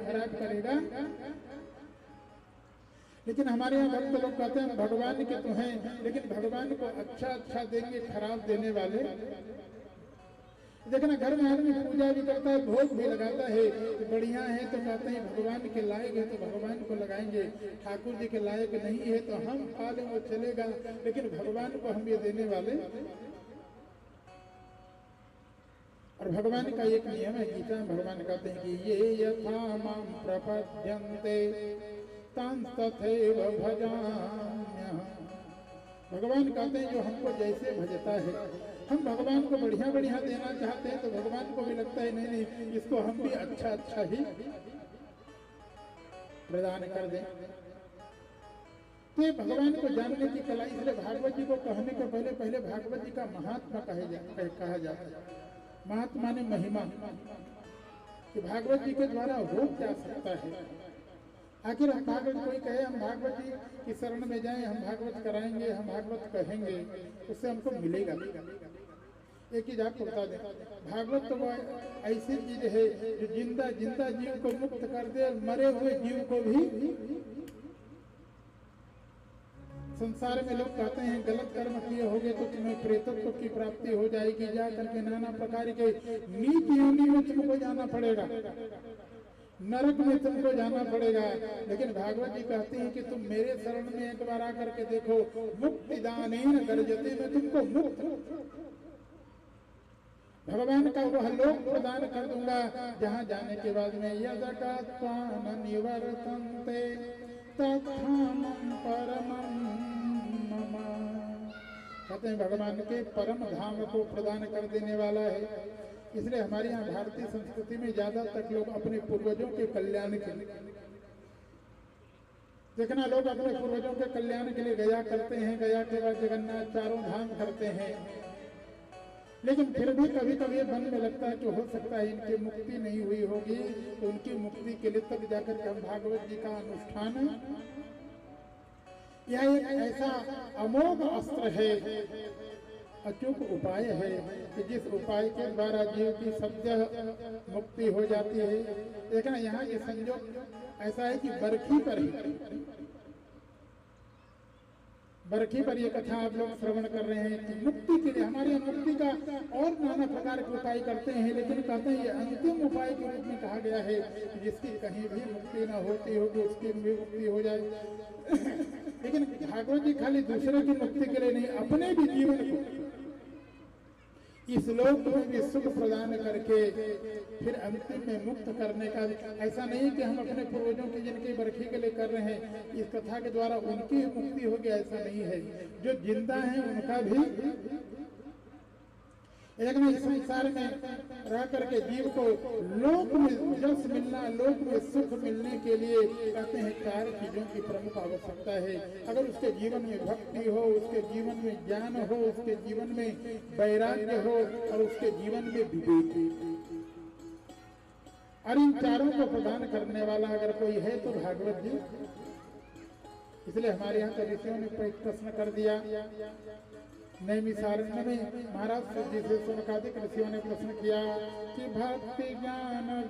खराब करेगा। लेकिन हमारे यहाँ भक्त लोग कहते हैं भगवान के तो हैं, लेकिन भगवान को अच्छा अच्छा देंगे, खराब देने वाले। देखना घर में आदमी पूजा भी करता है, भोग भी लगाता है, तो बढ़िया है तो कहते हैं भगवान के लायक है तो भगवान को लगाएंगे, ठाकुर जी के लायक नहीं है तो हम खा लें वो चलेगा, लेकिन भगवान को हम ये देने वाले। और भगवान का एक नियम है, गीता में भगवान कहते हैं कि ये यथा मां प्रपद्यन्ते तां तथैव भजाम्यहम्। भगवान कहते हैं जो हमको जैसे भजता है, हम भगवान को बढ़िया बढ़िया देना चाहते हैं तो भगवान को भी लगता है नहीं नहीं इसको हम भी अच्छा अच्छा ही प्रदान कर दें। तो ये भगवान को जानने की कला, इसलिए भागवत जी को कहने के पहले पहले भागवत जी का महात्मा कहा जाता है। महात्मा ने महिमा कि भागवत जी के द्वारा हो क्या सकता है। आखिर हम भागवत, कोई कहे हम भागवत जी की शरण में जाएं, हम भागवत कराएंगे, हम भागवत कहेंगे, उससे हमको मिलेगा। एक चीज आपको बता दें, भागवत तो वो ऐसी चीज है जो जिंदा जिंदा जीव को मुक्त कर दे और मरे हुए जीव को भी। संसार में लोग कहते हैं गलत कर्म किए होगे तो तुम्हें प्रेतत्व की प्राप्ति हो जाएगी, जा करके नाना प्रकार के नीच योनि में तुमको जाना पड़ेगा, नरक में तुमको जाना पड़ेगा। लेकिन भागवत जी कहते हैं कि तुम मेरे शरण में एक बार आकर के देखो, मुक्तिदानेन गर्जते, मैं तुमको मुक्त भगवान का वह लोक प्रदान कर दूंगा जहां जाने के बाद में यदकात्वान निवर्तन्ते तत्थामं परमं मम। कहते हैं भगवान के परम धाम को प्रदान कर देने वाला है। इसलिए हमारे यहाँ भारतीय संस्कृति में ज्यादातर लोग अपने पूर्वजों के कल्याण के लिए, देखना लोग अपने पूर्वजों के कल्याण के लिए गया करते हैं, गया के बाद जगन्नाथ चारों धाम करते हैं, लेकिन फिर भी कभी कभी मन में लगता है कि हो सकता है इनकी मुक्ति नहीं हुई होगी, तो उनकी मुक्ति के लिए तब जाकर के हम भागवत जी का अनुष्ठान, यह एक ऐसा अमोघ अस्त्र है, अचूक उपाय है कि जिस उपाय के द्वारा जीव की सद्य मुक्ति हो जाती है। देखना यहाँ ये संयोग ऐसा है कि बरखी पर ये कथा आप लोग श्रवण कर रहे हैं कि मुक्ति के लिए हमारे यहाँ मुक्ति का और नाना प्रकार के उपाय करते हैं, लेकिन कहते हैं ये अंतिम उपाय के रूप में कहा गया है कि जिसकी कहीं भी मुक्ति न होती होगी उसकी भी मुक्ति हो जाए। लेकिन भागवत जी खाली दूसरे की मुक्ति के लिए नहीं, अपने भी जीवन को इस लोक में भी सुख प्रदान करके फिर अंतिम में मुक्त करने का। ऐसा नहीं कि हम अपने पूर्वजों की जिनकी बरखी के लिए कर रहे हैं, इस कथा के द्वारा उनकी मुक्ति होगी, ऐसा नहीं है। जो जिंदा है उनका भी एक नहीं संसार में रह करके जीव को लोक में यश मिलना, लोक में सुख मिलने के लिए कहते हैं चार चीजों की प्रमुख आवश्यकता है। अगर उसके जीवन में भक्ति हो, उसके जीवन में ज्ञान हो, उसके जीवन में वैराग्य हो और उसके जीवन में विवेक, और इन चारों को प्रदान करने वाला अगर कोई है तो भागवत जी। इसलिए हमारे यहाँ तो ऋषियों ने प्रश्न कर दिया, नैमिषारण्य में महाराज जी से शौनकादिक ऋषियों ने प्रश्न किया कि भक्ति ज्ञान